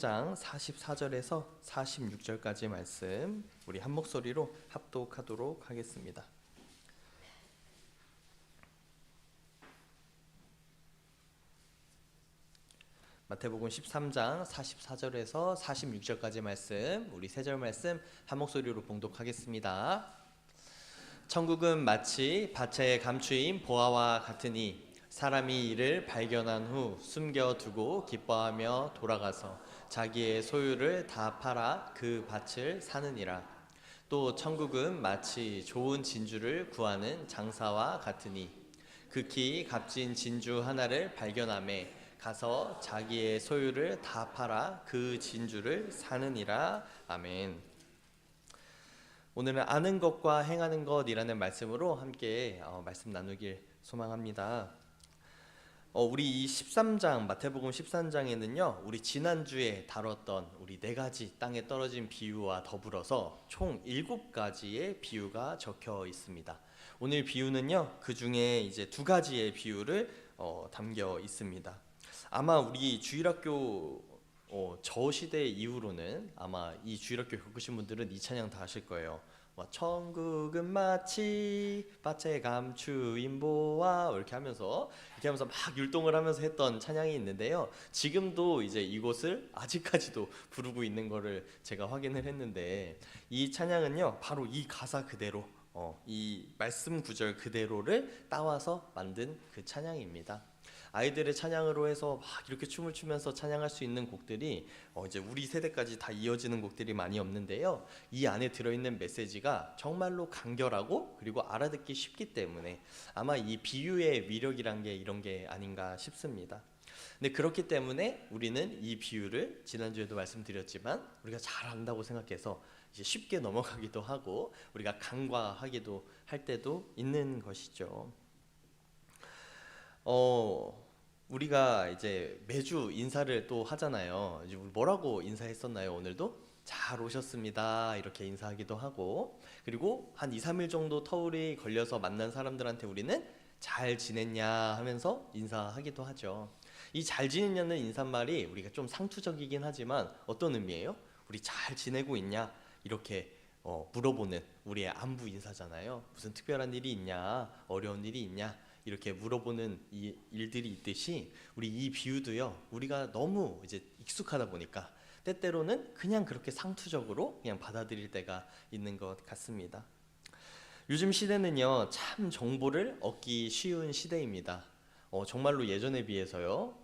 장 44절에서 46절까지 말씀 우리 한 목소리로 합독하도록 하겠습니다. 마태복음 13장 44절에서 46절까지 말씀 우리 세 절 말씀 한 목소리로 봉독하겠습니다. 천국은 마치 밭에 감추인 보화와 같으니 사람이 이를 발견한 후 숨겨두고 기뻐하며 돌아가서 자기의 소유를 다 팔아 그 밭을 사느니라. 또 천국은 마치 좋은 진주를 구하는 장사와 같으니 극히 값진 진주 하나를 발견하매 가서 자기의 소유를 다 팔아 그 진주를 사느니라. 아멘. 오늘은 아는 것과 행하는 것이라는 말씀으로 함께 말씀 나누길 소망합니다. 우리 이 13장 마태복음 13장에는요 우리 지난주에 다뤘던 우리 4가지 땅에 떨어진 비유와 더불어서 총 7가지의 비유가 적혀 있습니다. 오늘 비유는요 그 중에 이제 2가지의 비유를 담겨 있습니다. 아마 우리 주일학교 저 시대 이후로는 아마 이 주일학교 겪으신 분들은 이 찬양 다 아실 거예요. 천국은 마치 밭에 감추인 보화 이렇게 하면서 막 율동을 하면서 했던 찬양이 있는데요. 지금도 이제 이곳을 아직까지도 부르고 있는 거를 제가 확인을 했는데 이 찬양은요 바로 이 가사 그대로 이 말씀 구절 그대로를 따와서 만든 그 찬양입니다. 아이들의 찬양으로 해서 막 이렇게 춤을 추면서 찬양할 수 있는 곡들이 이제 우리 세대까지 다 이어지는 곡들이 많이 없는데요. 이 안에 들어있는 메시지가 정말로 간결하고 그리고 알아듣기 쉽기 때문에 아마 이 비유의 위력이란 게 이런 게 아닌가 싶습니다. 근데 그렇기 때문에 우리는 이 비유를 지난주에도 말씀드렸지만 우리가 잘 안다고 생각해서 이제 쉽게 넘어가기도 하고 우리가 간과하기도 할 때도 있는 것이죠. 우리가 이제 매주 인사를 또 하잖아요. 이제 우리 뭐라고 인사했었나요? 오늘도 잘 오셨습니다 이렇게 인사하기도 하고, 그리고 한 2-3일 정도 터울이 걸려서 만난 사람들한테 우리는 잘 지냈냐 하면서 인사하기도 하죠. 이 잘 지냈냐는 인사말이 우리가 좀 상투적이긴 하지만 어떤 의미예요? 우리 잘 지내고 있냐 이렇게 물어보는 우리의 안부 인사잖아요. 무슨 특별한 일이 있냐, 어려운 일이 있냐 이렇게 물어보는 이 일들이 있듯이 우리 이 비유도요 우리가 너무 이제 익숙하다 보니까 때때로는 그냥 그렇게 상투적으로 그냥 받아들일 때가 있는 것 같습니다. 요즘 시대는요 참 정보를 얻기 쉬운 시대입니다. 정말로 예전에 비해서요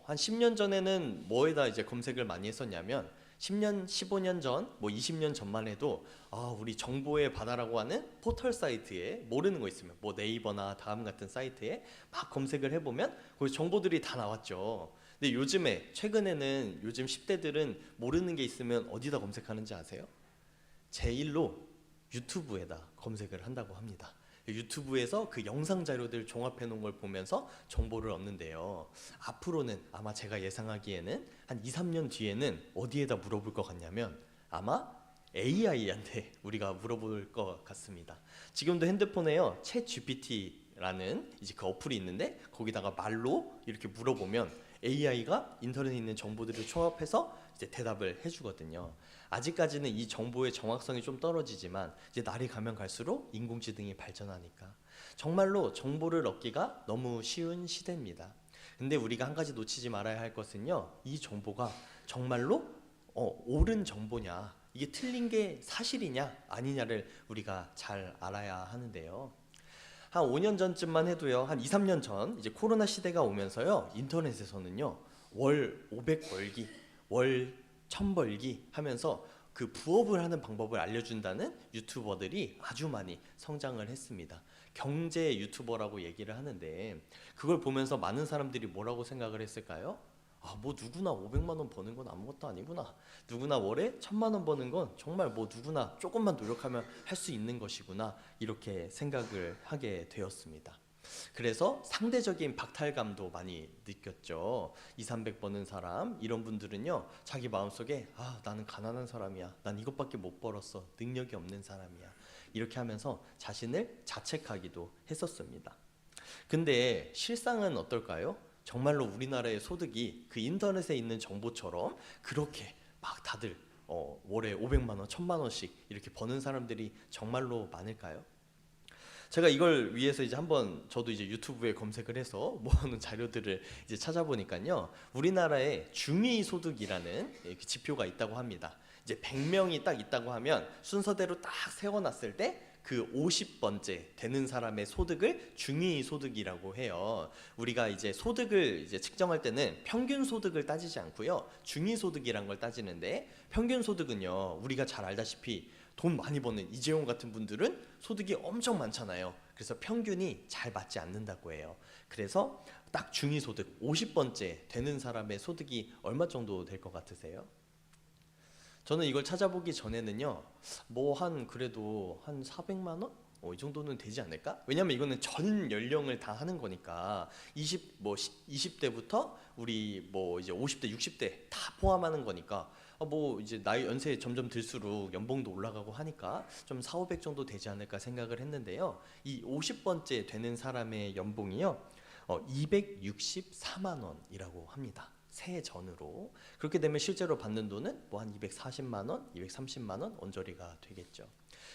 한 10년 전에는 뭐에다 이제 검색을 많이 했었냐면 10년, 15년 전, 20년 전만 해도 우리 정보의 바다라고 하는 포털 사이트에 모르는 거 있으면 네이버나 다음 같은 사이트에 막 검색을 해보면 거기 정보들이 다 나왔죠. 근데 최근에는 요즘 10대들은 모르는 게 있으면 어디다 검색하는지 아세요? 제1로 유튜브에다 검색을 한다고 합니다. 유튜브에서 그 영상 자료들 종합해 놓은 걸 보면서 정보를 얻는데요. 앞으로는 아마 제가 예상하기에는 한 2-3년 뒤에는 어디에다 물어볼 것 같냐면 아마 AI한테 우리가 물어볼 것 같습니다. 지금도 핸드폰에요 챗 GPT라는 이제 그 어플이 있는데 거기다가 말로 이렇게 물어보면 AI가 인터넷에 있는 정보들을 종합해서 이제 대답을 해주거든요. 아직까지는 이 정보의 정확성이 좀 떨어지지만 이제 날이 가면 갈수록 인공지능이 발전하니까 정말로 정보를 얻기가 너무 쉬운 시대입니다. 근데 우리가 한 가지 놓치지 말아야 할 것은요 이 정보가 정말로 옳은 정보냐, 이게 틀린 게 사실이냐 아니냐를 우리가 잘 알아야 하는데요. 한 5년 전쯤만 해도요 한 2-3년 전 이제 코로나 시대가 오면서요 인터넷에서는요 월 500 벌기, 월 1000 벌기 하면서 그 부업을 하는 방법을 알려준다는 유튜버들이 아주 많이 성장을 했습니다. 경제 유튜버라고 얘기를 하는데 그걸 보면서 많은 사람들이 뭐라고 생각을 했을까요? 누구나 500만 원 버는 건 아무것도 아니구나. 누구나 월에 1000만 원 버는 건 정말 누구나 조금만 노력하면 할 수 있는 것이구나. 이렇게 생각을 하게 되었습니다. 그래서 상대적인 박탈감도 많이 느꼈죠. 200-300 버는 사람 이런 분들은요 자기 마음속에 나는 가난한 사람이야, 난 이것밖에 못 벌었어, 능력이 없는 사람이야 이렇게 하면서 자신을 자책하기도 했었습니다. 근데 실상은 어떨까요? 정말로 우리나라의 소득이 그 인터넷에 있는 정보처럼 그렇게 막 다들 월에 500만 원, 1000만 원씩 이렇게 버는 사람들이 정말로 많을까요? 제가 이걸 위해서 이제 한번 저도 이제 유튜브에 검색을 해서 모아놓은 자료들을 이제 찾아보니까요, 우리나라에 중위소득이라는 그 지표가 있다고 합니다. 이제 100명이 딱 있다고 하면 순서대로 딱 세워놨을 때 그 50번째 되는 사람의 소득을 중위소득이라고 해요. 우리가 이제 소득을 이제 측정할 때는 평균 소득을 따지지 않고요, 중위소득이란 걸 따지는데, 평균 소득은요, 우리가 잘 알다시피 돈 많이 버는 이재용 같은 분들은 소득이 엄청 많잖아요. 그래서 평균이 잘 맞지 않는다고 해요. 그래서 딱 중위소득 50번째 되는 사람의 소득이 얼마 정도 될 것 같으세요? 저는 이걸 찾아보기 전에는요, 뭐 한 그래도 한 400만 원? 이 정도는 되지 않을까? 왜냐면 이거는 전 연령을 다 하는 거니까 20대부터 우리 뭐 이제 50대, 60대 다 포함하는 거니까, 뭐 이제 나이 연세 점점 들수록 연봉도 올라가고 하니까 좀 4, 500 정도 되지 않을까 생각을 했는데요. 이 50번째 되는 사람의 연봉이요, 264만 원이라고 합니다. 새해 전으로. 그렇게 되면 실제로 받는 돈은 뭐 한 240만 원, 230만 원 언저리가 되겠죠.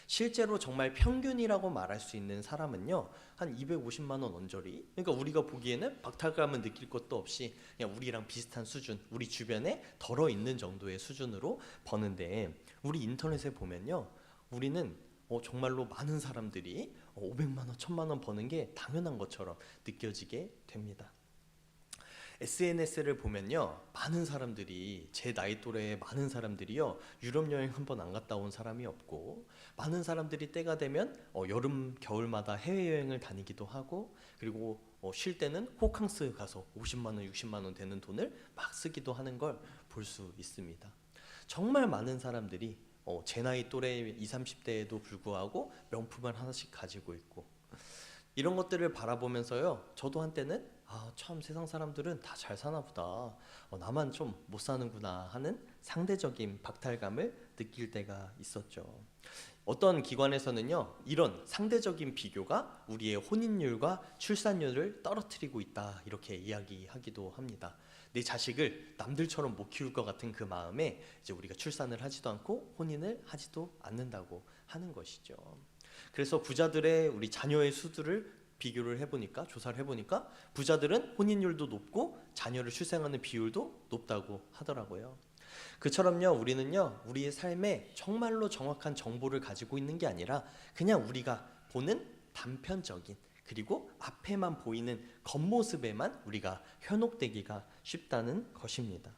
실제로 정말 평균이라고 말할 수 있는 사람은요, 한 250만 원 언저리. 그러니까 우리가 보기에는 박탈감은 느낄 것도 없이 그냥 우리랑 비슷한 수준, 우리 주변에 덜어 있는 정도의 수준으로 버는데, 우리 인터넷에 보면요, 우리는 정말로 많은 사람들이 500만 원, 1000만 원 버는 게 당연한 것처럼 느껴지게 됩니다. SNS를 보면요, 많은 사람들이, 제 나이 또래의 많은 사람들이요, 유럽 여행 한 번 안 갔다 온 사람이 없고, 많은 사람들이 때가 되면 여름 겨울마다 해외여행을 다니기도 하고, 그리고 쉴 때는 호캉스 가서 50만 원 60만 원 되는 돈을 막 쓰기도 하는 걸 볼 수 있습니다. 정말 많은 사람들이 제 나이 또래 20, 30대에도 불구하고 명품을 하나씩 가지고 있고, 이런 것들을 바라보면서요, 저도 한때는 참 세상 사람들은 다 잘 사나 보다, 나만 좀 못 사는구나 하는 상대적인 박탈감을 느낄 때가 있었죠. 어떤 기관에서는요, 이런 상대적인 비교가 우리의 혼인율과 출산율을 떨어뜨리고 있다, 이렇게 이야기하기도 합니다. 내 자식을 남들처럼 못 키울 것 같은 그 마음에 이제 우리가 출산을 하지도 않고 혼인을 하지도 않는다고 하는 것이죠. 그래서 부자들의 우리 자녀의 수들을 비교를 해보니까, 조사를 해보니까 부자들은 혼인율도 높고 자녀를 출생하는 비율도 높다고 하더라고요. 그처럼요, 우리는요, 우리의 삶에 정말로 정확한 정보를 가지고 있는 게 아니라 그냥 우리가 보는 단편적인, 그리고 앞에만 보이는 겉모습에만 우리가 현혹되기가 쉽다는 것입니다.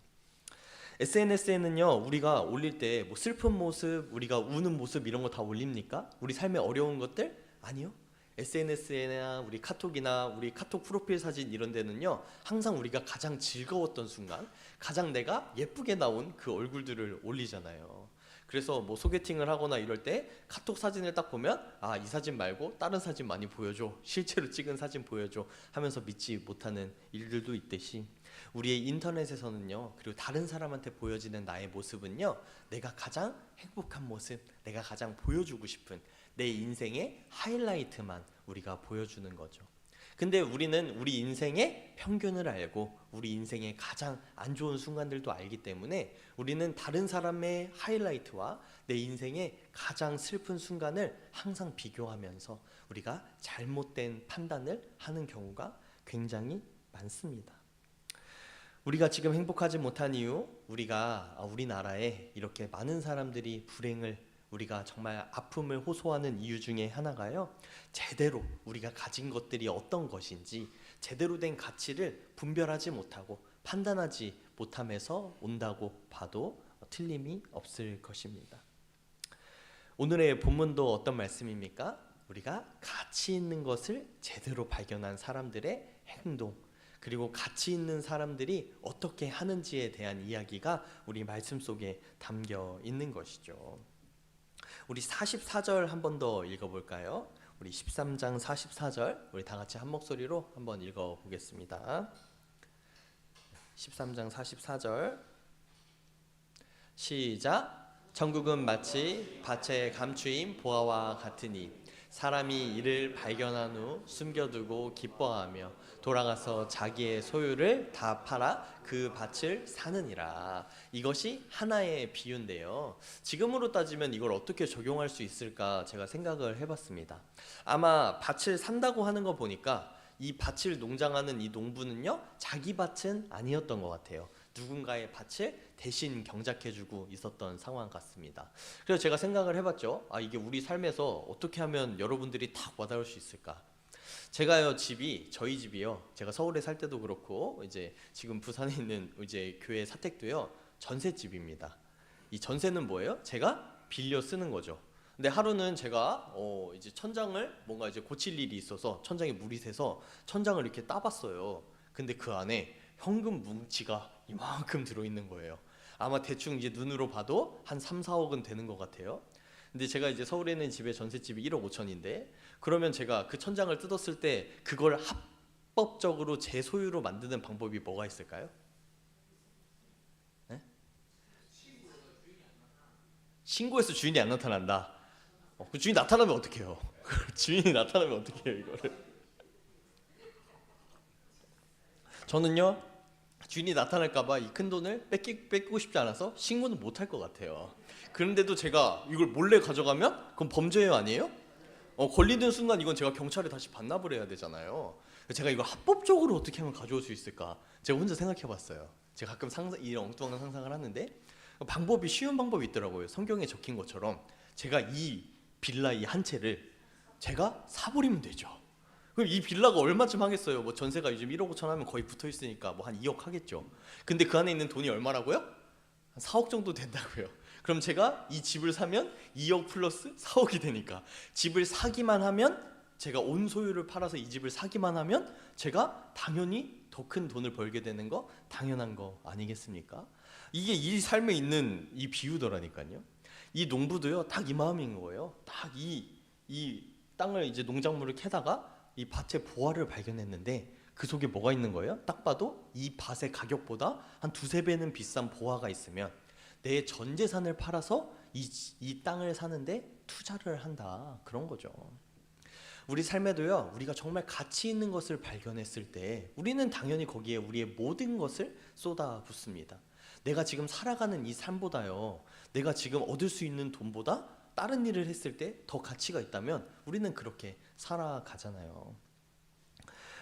SNS에는요, 우리가 올릴 때 뭐 슬픈 모습, 우리가 우는 모습 이런 거 다 올립니까? 우리 삶에 어려운 것들? 아니요. SNS나 우리 카톡이나 우리 카톡 프로필 사진 이런 데는요, 항상 우리가 가장 즐거웠던 순간, 가장 내가 예쁘게 나온 그 얼굴들을 올리잖아요. 그래서 뭐 소개팅을 하거나 이럴 때 카톡 사진을 딱 보면, 이 사진 말고 다른 사진 많이 보여줘, 실제로 찍은 사진 보여줘 하면서 믿지 못하는 일들도 있듯이, 우리의 인터넷에서는요, 그리고 다른 사람한테 보여지는 나의 모습은요, 내가 가장 행복한 모습, 내가 가장 보여주고 싶은 내 인생의 하이라이트만 우리가 보여주는 거죠. 근데 우리는 우리 인생의 평균을 알고 우리 인생의 가장 안 좋은 순간들도 알기 때문에, 우리는 다른 사람의 하이라이트와 내 인생의 가장 슬픈 순간을 항상 비교하면서 우리가 잘못된 판단을 하는 경우가 굉장히 많습니다. 우리가 지금 행복하지 못한 이유, 우리나라에 이렇게 많은 사람들이 불행을, 우리가 정말 아픔을 호소하는 이유 중에 하나가요, 제대로 우리가 가진 것들이 어떤 것인지 제대로 된 가치를 분별하지 못하고 판단하지 못함에서 온다고 봐도 틀림이 없을 것입니다. 오늘의 본문도 어떤 말씀입니까? 우리가 가치 있는 것을 제대로 발견한 사람들의 행동, 그리고 가치 있는 사람들이 어떻게 하는지에 대한 이야기가 우리 말씀 속에 담겨 있는 것이죠. 우리 44절 한 번 더 읽어볼까요? 우리 13장 44절 우리 다 같이 한 목소리로 한번 읽어보겠습니다. 13장 44절 시작. 천국은 마치 밭에 감추인 보화와 같으니 사람이 이를 발견한 후 숨겨두고 기뻐하며 돌아가서 자기의 소유를 다 팔아 그 밭을 사느니라. 이것이 하나의 비유인데요. 지금으로 따지면 이걸 어떻게 적용할 수 있을까 제가 생각을 해봤습니다. 아마 밭을 산다고 하는 거 보니까 이 밭을 농장하는 이 농부는요, 자기 밭은 아니었던 것 같아요. 누군가의 밭을 대신 경작해주고 있었던 상황 같습니다. 그래서 제가 생각을 해봤죠. 이게 우리 삶에서 어떻게 하면 여러분들이 딱 와닿을 수 있을까? 제가요, 저희 집이요, 제가 서울에 살 때도 그렇고 이제 지금 부산에 있는 이제 교회 사택도요, 전셋집입니다. 이 전세는 뭐예요? 제가 빌려 쓰는 거죠. 근데 하루는 제가 이제 천장을 뭔가 이제 고칠 일이 있어서 천장에 물이 새서 천장을 이렇게 따봤어요. 근데 그 안에 현금 뭉치가 이만큼 들어있는 거예요. 아마 대충 이제 눈으로 봐도 한 3, 4억은 되는 것 같아요. 근데 제가 이제 서울에 있는 집에 전셋집이 1억 5천인데 그러면 제가 그 천장을 뜯었을 때 그걸 합법적으로 제 소유로 만드는 방법이 뭐가 있을까요? 네? 신고해서 주인이 안 나타난다. 그 주인 나타나면 어떡해요? 주인이 나타나면 어떡해요 이거를? 저는요, 주인이 나타날까봐 이 큰 돈을 뺏기고 싶지 않아서 신고는 못 할 것 같아요. 그런데도 제가 이걸 몰래 가져가면 그건 범죄예요, 아니에요? 걸리는 순간 이건 제가 경찰에 다시 반납을 해야 되잖아요. 제가 이걸 합법적으로 어떻게 하면 가져올 수 있을까? 제가 혼자 생각해봤어요. 제가 가끔 이런 엉뚱한 상상을 하는데 쉬운 방법이 있더라고요. 성경에 적힌 것처럼 제가 이 빌라 이 한 채를 제가 사버리면 되죠. 그럼 이 빌라가 얼마쯤 하겠어요? 뭐 전세가 요즘 1억 5천 하면 거의 붙어 있으니까 뭐 한 2억 하겠죠. 근데 그 안에 있는 돈이 얼마라고요? 한 4억 정도 된다고요. 그럼 제가 이 집을 사면 2억 플러스 4억이 되니까 집을 사기만 하면, 제가 온 소유를 팔아서 이 집을 사기만 하면 제가 당연히 더 큰 돈을 벌게 되는 거 당연한 거 아니겠습니까? 이게 이 삶에 있는 이 비유더라니까요. 이 농부도요, 딱 이 마음인 거예요. 딱 이 땅을 이제 농작물을 캐다가 이 밭의 보화를 발견했는데 그 속에 뭐가 있는 거예요? 딱 봐도 이 밭의 가격보다 한 두세 배는 비싼 보화가 있으면 내 전 재산을 팔아서 이 땅을 사는데 투자를 한다, 그런 거죠. 우리 삶에도요, 우리가 정말 가치 있는 것을 발견했을 때 우리는 당연히 거기에 우리의 모든 것을 쏟아붓습니다. 내가 지금 살아가는 이 삶보다요, 내가 지금 얻을 수 있는 돈보다 다른 일을 했을 때 더 가치가 있다면 우리는 그렇게 살아가잖아요.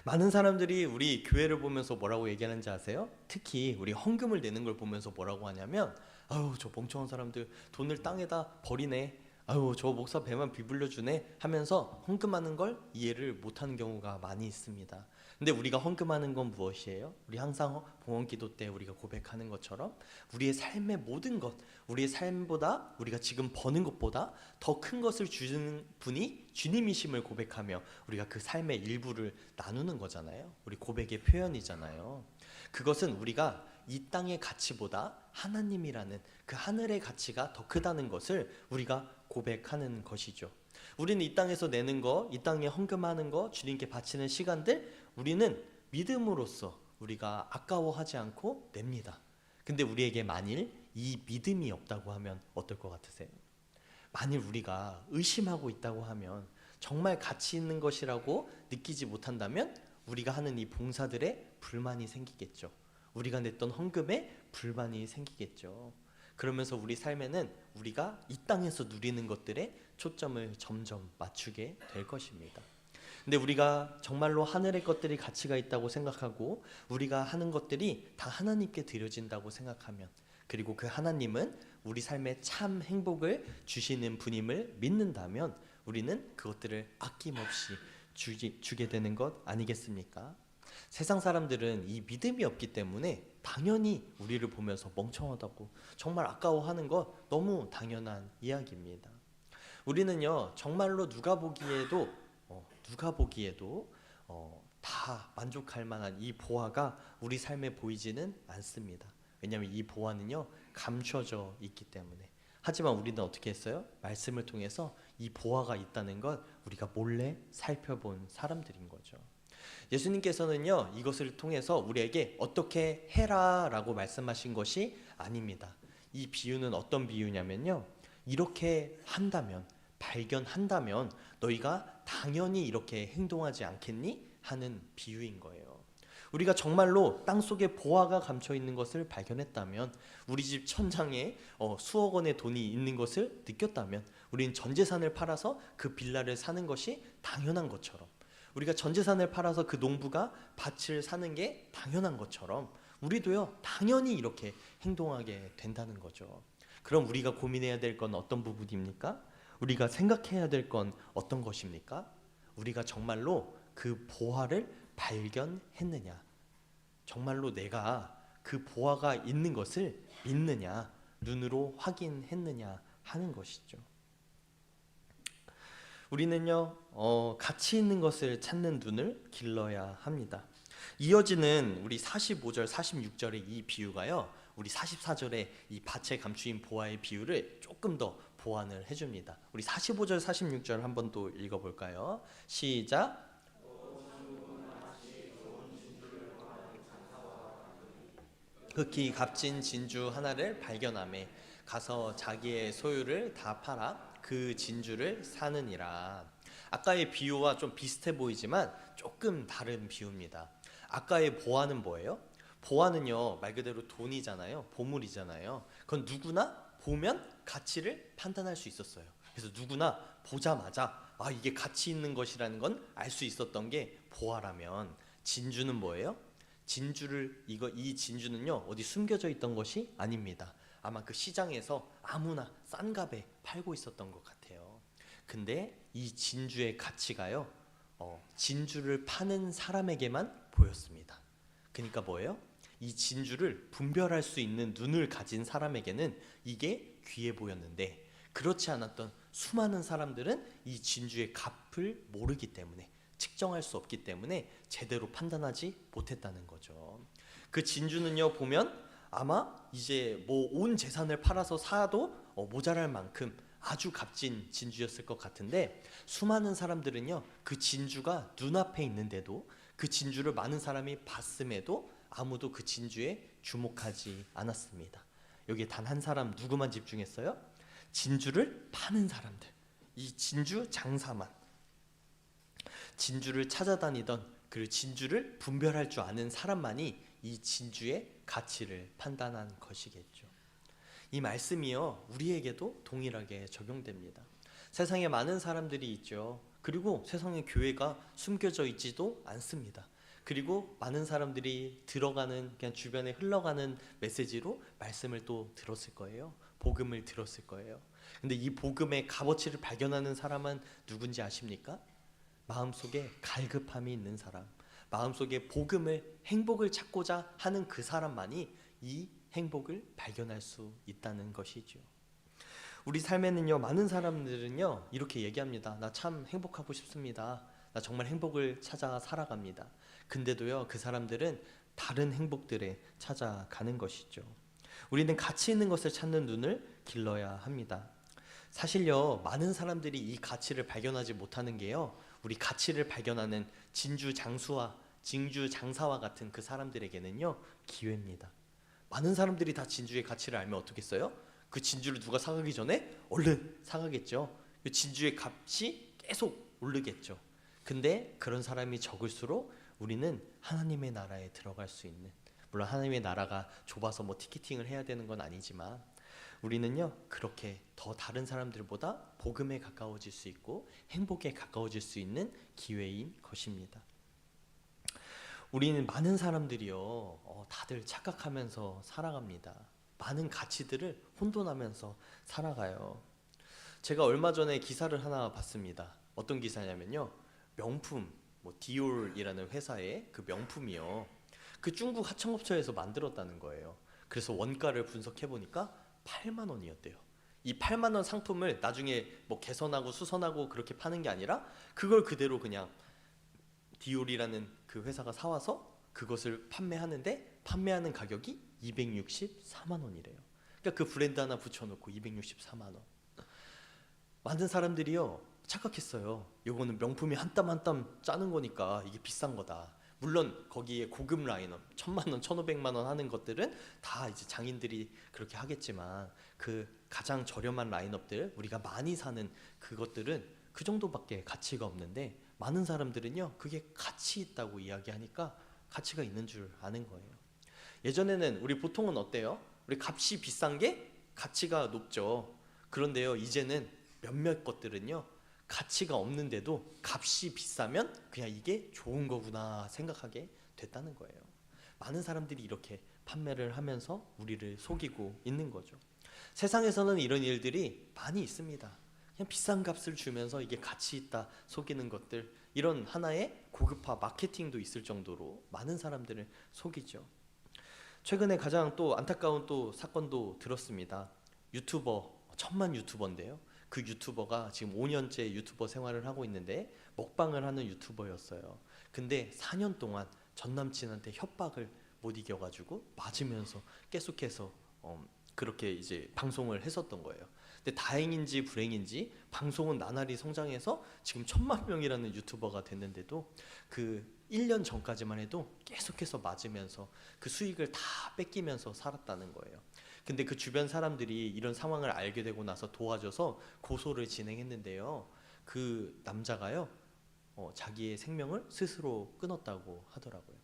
많은 사람들이 우리 교회를 보면서 뭐라고 얘기하는지 아세요? 특히 우리 헌금을 내는 걸 보면서 뭐라고 하냐면, 아유 저 멍청한 사람들 돈을 땅에다 버리네, 아유 저 목사 배만 비불려 주네 하면서 헌금하는 걸 이해를 못하는 경우가 많이 있습니다. 근데 우리가 헌금하는 건 무엇이에요? 우리 항상 봉헌기도 때 우리가 고백하는 것처럼 우리의 삶의 모든 것, 우리의 삶보다, 우리가 지금 버는 것보다 더 큰 것을 주는 분이 주님이심을 고백하며 우리가 그 삶의 일부를 나누는 거잖아요. 우리 고백의 표현이잖아요. 그것은 우리가 이 땅의 가치보다 하나님이라는 그 하늘의 가치가 더 크다는 것을 우리가 고백하는 것이죠. 우리는 이 땅에서 내는 거, 이 땅에 헌금하는 거, 주님께 바치는 시간들, 우리는 믿음으로써 우리가 아까워하지 않고 냅니다. 근데 우리에게 만일 이 믿음이 없다고 하면 어떨 것 같으세요? 만일 우리가 의심하고 있다고 하면, 정말 가치 있는 것이라고 느끼지 못한다면 우리가 하는 이 봉사들에 불만이 생기겠죠. 우리가 냈던 헌금에 불만이 생기겠죠. 그러면서 우리 삶에는 우리가 이 땅에서 누리는 것들에 초점을 점점 맞추게 될 것입니다. 근데 우리가 정말로 하늘의 것들이 가치가 있다고 생각하고 우리가 하는 것들이 다 하나님께 드려진다고 생각하면, 그리고 그 하나님은 우리 삶에 참 행복을 주시는 분임을 믿는다면 우리는 그것들을 아낌없이 주게 되는 것 아니겠습니까? 세상 사람들은 이 믿음이 없기 때문에 당연히 우리를 보면서 멍청하다고 정말 아까워하는 것 너무 당연한 이야기입니다. 우리는요, 정말로 누가 보기에도 다 만족할 만한 이 보화가 우리 삶에 보이지는 않습니다. 왜냐하면 이 보화는요, 감춰져 있기 때문에. 하지만 우리는 어떻게 했어요? 말씀을 통해서 이 보화가 있다는 것 우리가 몰래 살펴본 사람들인 거죠. 예수님께서는요, 이것을 통해서 우리에게 어떻게 해라 라고 말씀하신 것이 아닙니다. 이 비유는 어떤 비유냐면요, 이렇게 한다면, 발견한다면 너희가 당연히 이렇게 행동하지 않겠니? 하는 비유인 거예요. 우리가 정말로 땅속에 보화가 감춰 있는 것을 발견했다면, 우리 집 천장에 수억 원의 돈이 있는 것을 느꼈다면, 우린 전 재산을 팔아서 그 빌라를 사는 것이 당연한 것처럼, 우리가 전 재산을 팔아서 그 농부가 밭을 사는 게 당연한 것처럼 우리도요 당연히 이렇게 행동하게 된다는 거죠. 그럼 우리가 고민해야 될 건 어떤 부분입니까? 우리가 생각해야 될 건 어떤 것입니까? 우리가 정말로 그 보화를 발견했느냐, 정말로 내가 그 보화가 있는 것을 믿느냐, 눈으로 확인했느냐 하는 것이죠. 우리는요 가치 있는 것을 찾는 눈을 길러야 합니다. 이어지는 우리 45절 46절의 이 비유가요, 우리 44절의 이 밭에 감추인 보화의 비유를 조금 더 보완을 해줍니다. 우리 45절 46절 한번 또 읽어볼까요? 시작. 극히 값진 진주 하나를 발견하매 가서 자기의 소유를 다 팔아 그 진주를 사느니라. 아까의 비유와 좀 비슷해 보이지만 조금 다른 비유입니다. 아까의 보화는 뭐예요? 보화는요 말 그대로 돈이잖아요. 보물이잖아요. 그건 누구나 보면 가치를 판단할 수 있었어요. 그래서 누구나 보자마자 아 이게 가치 있는 것이라는 건 알 수 있었던 게 보화라면, 진주는 뭐예요? 이 진주는요 어디 숨겨져 있던 것이 아닙니다. 아마 그 시장에서 아무나 싼 값에 팔고 있었던 것 같아요. 근데 이 진주의 가치가요 진주를 파는 사람에게만 보였습니다. 그러니까 뭐예요? 이 진주를 분별할 수 있는 눈을 가진 사람에게는 이게 귀해 보였는데, 그렇지 않았던 수많은 사람들은 이 진주의 값을 모르기 때문에, 측정할 수 없기 때문에 제대로 판단하지 못했다는 거죠. 그 진주는요 보면 아마 이제 뭐 온 재산을 팔아서 사도 모자랄 만큼 아주 값진 진주였을 것 같은데, 수많은 사람들은요 그 진주가 눈앞에 있는데도, 그 진주를 많은 사람이 봤음에도 아무도 그 진주에 주목하지 않았습니다. 여기에 단 한 사람, 누구만 집중했어요? 진주를 파는 사람들, 이 진주 장사만, 진주를 찾아다니던, 그리고 진주를 분별할 줄 아는 사람만이 이 진주의 가치를 판단한 것이겠죠. 이 말씀이요 우리에게도 동일하게 적용됩니다. 세상에 많은 사람들이 있죠. 그리고 세상에 교회가 숨겨져 있지도 않습니다. 그리고 많은 사람들이 들어가는, 그냥 주변에 흘러가는 메시지로 말씀을 또 들었을 거예요. 복음을 들었을 거예요. 근데 이 복음의 값어치를 발견하는 사람은 누군지 아십니까? 마음속에 갈급함이 있는 사람, 마음속에 복음을, 행복을 찾고자 하는 그 사람만이 이 행복을 발견할 수 있다는 것이죠. 우리 삶에는요 많은 사람들은요 이렇게 얘기합니다. 나 참 행복하고 싶습니다. 나 정말 행복을 찾아 살아갑니다. 근데도요 그 사람들은 다른 행복들에 찾아가는 것이죠. 우리는 가치 있는 것을 찾는 눈을 길러야 합니다. 사실요 많은 사람들이 이 가치를 발견하지 못하는 게요, 우리 가치를 발견하는 진주 장사와 같은 그 사람들에게는요 기회입니다. 많은 사람들이 다 진주의 가치를 알면 어떻겠어요? 그 진주를 누가 사가기 전에 얼른 사가겠죠. 그 진주의 값이 계속 오르겠죠. 근데 그런 사람이 적을수록 우리는 하나님의 나라에 들어갈 수 있는, 물론 하나님의 나라가 좁아서 뭐 티켓팅을 해야 되는 건 아니지만, 우리는요 그렇게 더 다른 사람들보다 복음에 가까워질 수 있고 행복에 가까워질 수 있는 기회인 것입니다. 우리는 많은 사람들이요 다들 착각하면서 살아갑니다. 많은 가치들을 혼돈하면서 살아가요. 제가 얼마 전에 기사를 하나 봤습니다. 어떤 기사냐면요, 명품 뭐 디올이라는 회사의 그 명품이요 그 중국 하청업체에서 만들었다는 거예요. 그래서 원가를 분석해 보니까 8만 원이었대요. 이 8만 원 상품을 나중에 뭐 개선하고 수선하고 그렇게 파는 게 아니라 그걸 그대로 그냥 디올이라는 그 회사가 사와서 그것을 판매하는데, 판매하는 가격이 264만 원이래요. 그러니까 그 브랜드 하나 붙여놓고 264만 원. 많은 사람들이요 착각했어요. 이거는 명품이 한 땀 한 땀 짜는 거니까 이게 비싼 거다. 물론 거기에 고급 라인업 1,000만 원, 1,500만 원 하는 것들은 다 이제 장인들이 그렇게 하겠지만 그 가장 저렴한 라인업들 우리가 많이 사는 그것들은 그 정도밖에 가치가 없는데 많은 사람들은요 그게 가치 있다고 이야기하니까 가치가 있는 줄 아는 거예요. 예전에는 우리 보통은 어때요? 우리 값이 비싼 게 가치가 높죠. 그런데요 이제는 몇몇 것들은요 가치가 없는데도 값이 비싸면 그냥 이게 좋은 거구나 생각하게 됐다는 거예요. 많은 사람들이 이렇게 판매를 하면서 우리를 속이고 있는 거죠. 세상에서는 이런 일들이 많이 있습니다. 그냥 비싼 값을 주면서 이게 가치 있다 속이는 것들, 이런 하나의 고급화 마케팅도 있을 정도로 많은 사람들을 속이죠. 최근에 가장 또 안타까운 또 사건도 들었습니다. 유튜버, 천만 유튜버인데요. 그 유튜버가 지금 5년째 유튜버 생활을 하고 있는데 먹방을 하는 유튜버였어요. 근데 4년 동안 전 남친한테 협박을 못 이겨가지고 맞으면서 계속해서 그렇게 이제 방송을 했었던 거예요. 근데 다행인지 불행인지 방송은 나날이 성장해서 지금 1,000만 명이라는 유튜버가 됐는데도 그 1년 전까지만 해도 계속해서 맞으면서 그 수익을 다 뺏기면서 살았다는 거예요. 근데 그 주변 사람들이 이런 상황을 알게 되고 나서 도와줘서 고소를 진행했는데요. 그 남자가요, 자기의 생명을 스스로 끊었다고 하더라고요.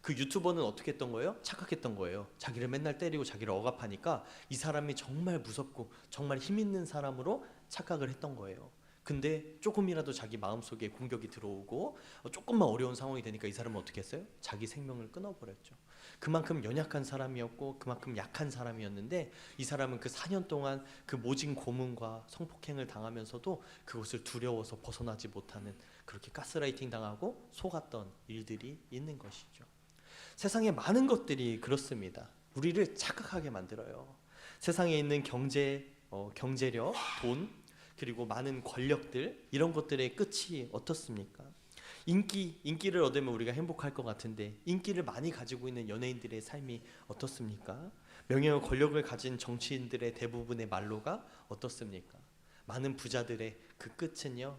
그 유튜버는 어떻게 했던 거예요? 착각했던 거예요. 자기를 맨날 때리고 자기를 억압하니까 이 사람이 정말 무섭고 정말 힘 있는 사람으로 착각을 했던 거예요. 근데 조금이라도 자기 마음속에 공격이 들어오고 조금만 어려운 상황이 되니까 이 사람은 어떻게 했어요? 자기 생명을 끊어버렸죠. 그만큼 연약한 사람이었고 그만큼 약한 사람이었는데 이 사람은 그 4년 동안 그 모진 고문과 성폭행을 당하면서도 그것을 두려워서 벗어나지 못하는, 그렇게 가스라이팅 당하고 속았던 일들이 있는 것이죠. 세상에 많은 것들이 그렇습니다. 우리를 착각하게 만들어요. 세상에 있는 경제력, 돈, 그리고 많은 권력들, 이런 것들의 끝이 어떻습니까? 인기를 얻으면 우리가 행복할 것 같은데 인기를 많이 가지고 있는 연예인들의 삶이 어떻습니까? 명예와 권력을 가진 정치인들의 대부분의 말로가 어떻습니까? 많은 부자들의 그 끝은요,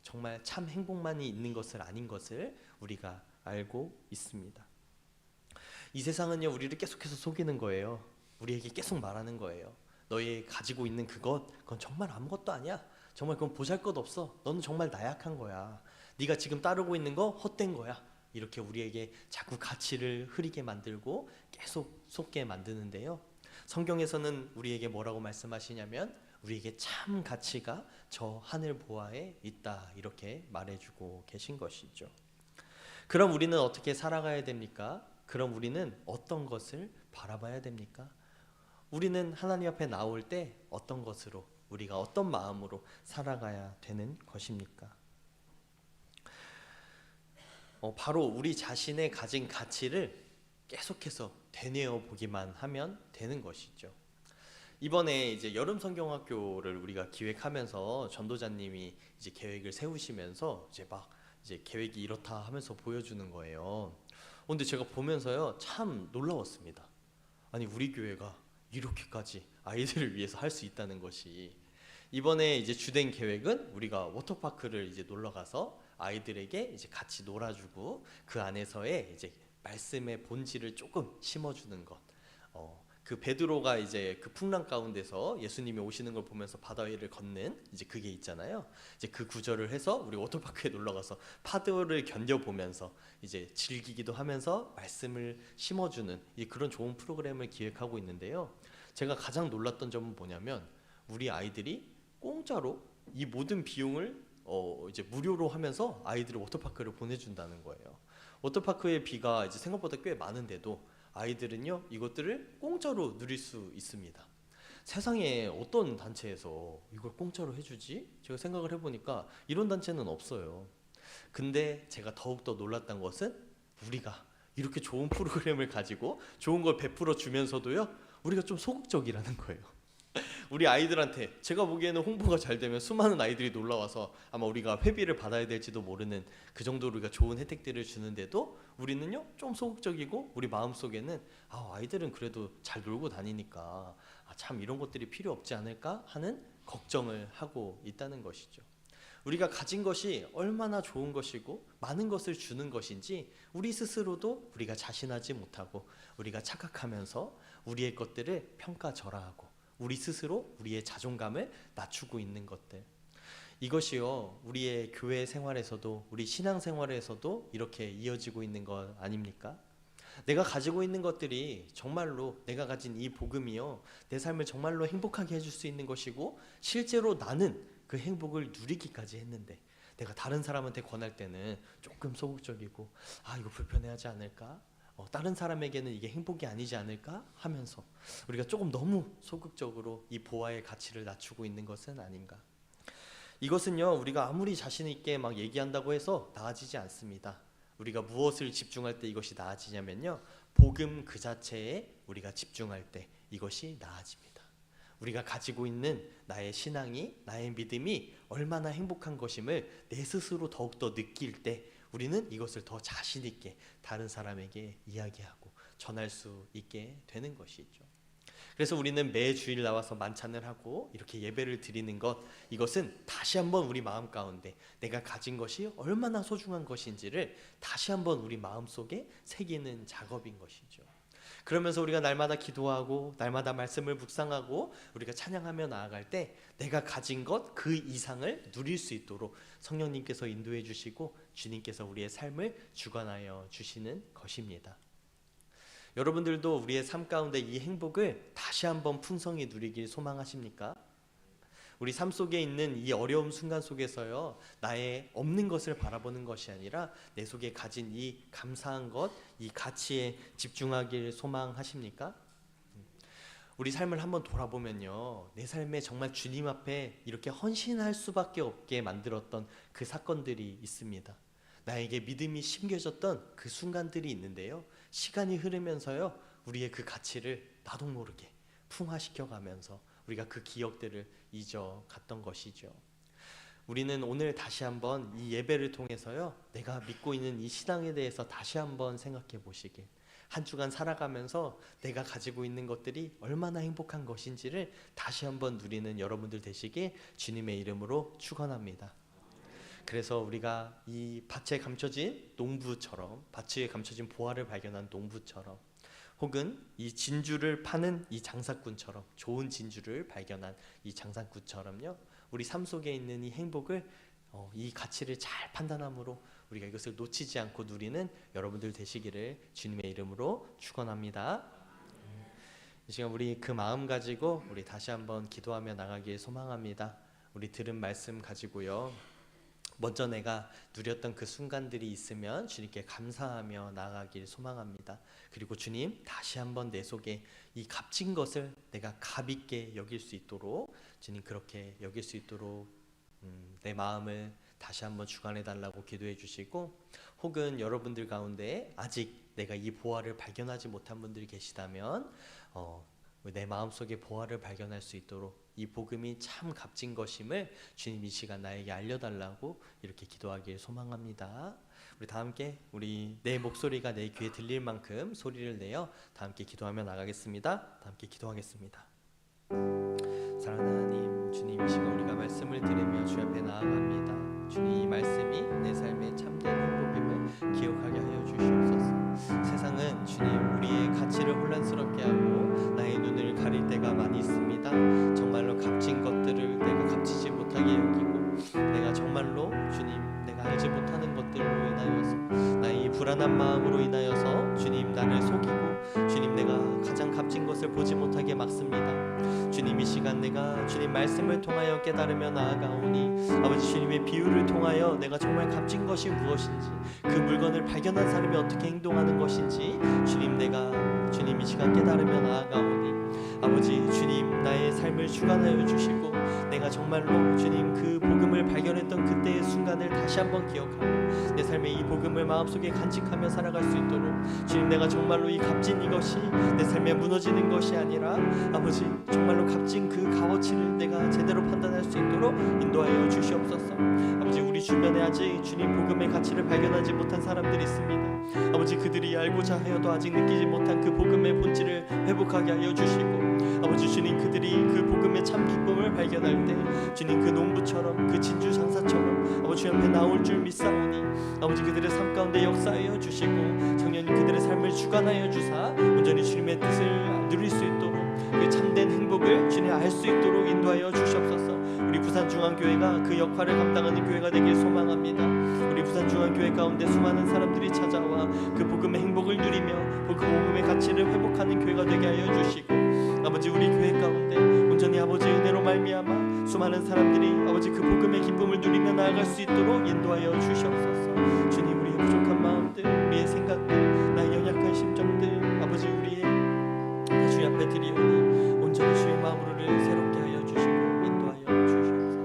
정말 참 행복만이 있는 것을 아닌 것을 우리가 알고 있습니다. 이 세상은요 우리를 계속해서 속이는 거예요. 우리에게 계속 말하는 거예요. 너의 가지고 있는 그건 정말 아무것도 아니야. 정말 그건 보잘것없어. 너는 정말 나약한 거야. 네가 지금 따르고 있는 거 헛된 거야. 이렇게 우리에게 자꾸 가치를 흐리게 만들고 계속 속게 만드는데요. 성경에서는 우리에게 뭐라고 말씀하시냐면 우리에게 참 가치가 저 하늘 보아에 있다, 이렇게 말해주고 계신 것이죠. 그럼 우리는 어떻게 살아가야 됩니까? 그럼 우리는 어떤 것을 바라봐야 됩니까? 우리는 하나님 앞에 나올 때 어떤 것으로, 우리가 어떤 마음으로 살아가야 되는 것입니까? 바로 우리 자신의 가진 가치를 계속해서 되뇌어 보기만 하면 되는 것이죠. 이번에 이제 여름 성경학교를 우리가 기획하면서 전도자님이 이제 계획을 세우시면서 이제 계획이 이렇다 하면서 보여주는 거예요. 근데 제가 보면서요 참 놀라웠습니다. 아니 우리 교회가 이렇게까지 아이들을 위해서 할 수 있다는 것이. 이번에 이제 주된 계획은 우리가 워터파크를 이제 놀러 가서 아이들에게 이제 같이 놀아주고 그 안에서의 이제 말씀의 본질을 조금 심어주는 것. 그 베드로가 이제 그 풍랑 가운데서 예수님이 오시는 걸 보면서 바다 위를 걷는 이제 그게 있잖아요. 이제 그 구절을 해서 우리 워터파크에 놀러 가서 파도를 견뎌보면서 이제 즐기기도 하면서 말씀을 심어주는 그런 좋은 프로그램을 기획하고 있는데요. 제가 가장 놀랐던 점은 뭐냐면 우리 아이들이 공짜로 이 모든 비용을 이제 무료로 하면서 아이들을 워터파크를 보내준다는 거예요. 워터파크의 비가 이제 생각보다 꽤 많은데도 아이들은요 이것들을 공짜로 누릴 수 있습니다. 세상에 어떤 단체에서 이걸 공짜로 해주지? 제가 생각을 해보니까 이런 단체는 없어요. 근데 제가 더욱더 놀랐던 것은 우리가 이렇게 좋은 프로그램을 가지고 좋은 걸 베풀어 주면서도요 우리가 좀 소극적이라는 거예요. 우리 아이들한테 제가 보기에는 홍보가 잘 되면 수많은 아이들이 놀러와서 아마 우리가 회비를 받아야 될지도 모르는 그 정도로 우리가 좋은 혜택들을 주는데도 우리는요 좀 소극적이고 우리 마음속에는 아이들은 그래도 잘 놀고 다니니까 참 이런 것들이 필요 없지 않을까 하는 걱정을 하고 있다는 것이죠. 우리가 가진 것이 얼마나 좋은 것이고 많은 것을 주는 것인지 우리 스스로도 우리가 자신하지 못하고 우리가 착각하면서 우리의 것들을 평가절하하고 우리 스스로 우리의 자존감을 낮추고 있는 것들, 이것이요 우리의 교회 생활에서도 우리 신앙 생활에서도 이렇게 이어지고 있는 것 아닙니까? 내가 가지고 있는 것들이 정말로 내가 가진 이 복음이요 내 삶을 정말로 행복하게 해줄 수 있는 것이고 실제로 나는 그 행복을 누리기까지 했는데 내가 다른 사람한테 권할 때는 조금 소극적이고 이거 불편해하지 않을까? 다른 사람에게는 이게 행복이 아니지 않을까? 하면서 우리가 조금 너무 소극적으로 이 보아의 가치를 낮추고 있는 것은 아닌가? 이것은요 우리가 아무리 자신 있게 막 얘기한다고 해서 나아지지 않습니다. 우리가 무엇을 집중할 때 이것이 나아지냐면요 복음 그 자체에 우리가 집중할 때 이것이 나아집니다. 우리가 가지고 있는 나의 신앙이, 나의 믿음이 얼마나 행복한 것임을 내 스스로 더욱더 느낄 때 우리는 이것을 더 자신 있게 다른 사람에게 이야기하고 전할 수 있게 되는 것이죠. 그래서 우리는 매 주일 나와서 만찬을 하고 이렇게 예배를 드리는 것, 이것은 다시 한번 우리 마음 가운데 내가 가진 것이 얼마나 소중한 것인지를 다시 한번 우리 마음속에 새기는 작업인 것이죠. 그러면서 우리가 날마다 기도하고 날마다 말씀을 묵상하고 우리가 찬양하며 나아갈 때 내가 가진 것 그 이상을 누릴 수 있도록 성령님께서 인도해 주시고 주님께서 우리의 삶을 주관하여 주시는 것입니다. 여러분들도 우리의 삶 가운데 이 행복을 다시 한번 풍성히 누리길 소망하십니까? 우리 삶 속에 있는 이 어려움 순간 속에서요 나의 없는 것을 바라보는 것이 아니라 내 속에 가진 이 감사한 것, 이 가치에 집중하길 소망하십니까? 우리 삶을 한번 돌아보면요 내 삶에 정말 주님 앞에 이렇게 헌신할 수밖에 없게 만들었던 그 사건들이 있습니다. 나에게 믿음이 심겨졌던 그 순간들이 있는데요 시간이 흐르면서요 우리의 그 가치를 나도 모르게 풍화시켜가면서 우리가 그 기억들을 잊어갔던 것이죠. 우리는 오늘 다시 한번 이 예배를 통해서요 내가 믿고 있는 이 신앙에 대해서 다시 한번 생각해 보시길, 한 주간 살아가면서 내가 가지고 있는 것들이 얼마나 행복한 것인지를 다시 한번 누리는 여러분들 되시길 주님의 이름으로 축원합니다. 그래서 우리가 이 밭에 감춰진 농부처럼, 밭에 감춰진 보화를 발견한 농부처럼, 혹은 이 진주를 파는 이 장사꾼처럼, 좋은 진주를 발견한 이 장사꾼처럼요 우리 삶 속에 있는 이 행복을 이 가치를 잘 판단함으로 우리가 이것을 놓치지 않고 누리는 여러분들 되시기를 주님의 이름으로 축원합니다. 이 시간 우리 그 마음 가지고 우리 다시 한번 기도하며 나가길 소망합니다. 우리 들은 말씀 가지고요 먼저 내가 누렸던 그 순간들이 있으면 주님께 감사하며 나아가길 소망합니다. 그리고 주님 다시 한번 내 속에 이 값진 것을 내가 값있게 여길 수 있도록, 주님 그렇게 여길 수 있도록 내 마음을 다시 한번 주관해 달라고 기도해 주시고, 혹은 여러분들 가운데 아직 내가 이 보화를 발견하지 못한 분들이 계시다면 내 마음속에 보화를 발견할 수 있도록 이 복음이 참 값진 것임을 주님 이 시간 나에게 알려달라고 이렇게 기도하길 소망합니다. 우리 다 함께 우리 내 목소리가 내 귀에 들릴 만큼 소리를 내어 다 함께 기도하며 나가겠습니다. 다 함께 기도하겠습니다. 사랑하는 하나님, 주님 이 시간 우리가 말씀을 들으며 주 앞에 나아갑니다. 주님 이 말씀이 내 삶의 참된 행복임을 기억하게 하여 주시옵소서. 세상은 주님 우리의 가치를 혼란스럽게 하고 나의 눈을 가릴 때가 많이 있습니다. 정말로 값진 것들을 내가 값지지 못하게 여기고, 내가 정말로 주님 내가 알지 못하는 것들로 인하여서 나의 불안한 마음으로 인하여서 주님 나를 속이고 주님 내가 가장 값진 것을 보지 못하게 막습니다. 주님 이 시간 내가 주님 말씀을 통하여 깨달으며 나아가오니 아버지 주님의 비유를 통하여 내가 정말 값진 것이 무엇인지, 그 물건을 발견한 사람이 어떻게 행동하는 것인지 주님 내가 주님 이 시간 깨달으며 나아가오니 아버지 주님 나의 삶을 주관하여 주시고, 내가 정말로 주님 그 복음을 발견했던 그때의 순간을 다시 한번 기억하고 내 삶의 이 복음을 마음속에 간직하며 살아갈 수 있도록 주님 내가 정말로 이 값진 이것이 내 삶에 무너지는 것이 아니라 아버지 정말로 값진 그 값어치를 내가 제대로 판단할 수 있도록 인도하여 주시옵소서. 아버지 우리 주변에 아직 주님 복음의 가치를 발견하지 못한 사람들이 있습니다. 아버지 그들이 알고자 하여도 아직 느끼지 못한 그 복음의 본질을 회복하게 하여 주시고, 아버지 주님 그들이 그 복음의 참 기쁨을 발견할 때 주님 그 농부처럼 그 진주 장사처럼 주님 앞에 나올 줄 믿사오니 아버지 그들의 삶 가운데 역사하여 주시고 성령님 그들의 삶을 주관하여 주사 온전히 주님의 뜻을 누릴 수 있도록 그 참된 행복을 주님 알 수 있도록 인도하여 주시옵소서. 우리 부산중앙교회가 그 역할을 감당하는 교회가 되길 소망합니다. 우리 부산중앙교회 가운데 수많은 사람들이 찾아와 그 복음의 행복을 누리며 그 복음의 가치를 회복하는 교회가 되게 하여 주시고 아버지 우리 교회 가운데 온전히 아버지 은혜로 말미암아 수많은 사람들이 아버지 그 복음의 기쁨을 누리며 나아갈 수 있도록 인도하여 주시옵소서. 주님 우리의 부족한 마음들 우리의 생각들 나의 연약한 심정들 아버지 우리의 다 주님 앞에 드리오니 온전히 주의 마음으로 우리를 새롭게 하여 주시고 인도하여 주시옵소서.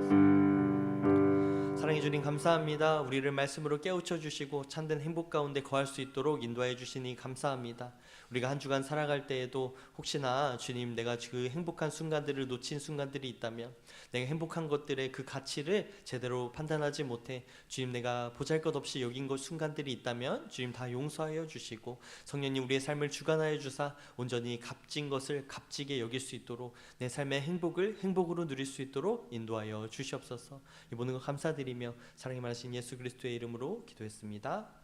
사랑해 주님 감사합니다. 우리를 말씀으로 깨우쳐 주시고 참된 행복 가운데 거할 수 있도록 인도하여 주시니 감사합니다. 우리가 한 주간 살아갈 때에도 혹시나 주님 내가 그 행복한 순간들을 놓친 순간들이 있다면 내가 행복한 것들의 그 가치를 제대로 판단하지 못해 주님 내가 보잘것없이 여긴 것 순간들이 있다면 주님 다 용서하여 주시고 성령님 우리의 삶을 주관하여 주사 온전히 값진 것을 값지게 여길 수 있도록 내 삶의 행복을 행복으로 누릴 수 있도록 인도하여 주시옵소서. 이 모든 것 감사드리며 사랑이 많으신 예수 그리스도의 이름으로 기도했습니다.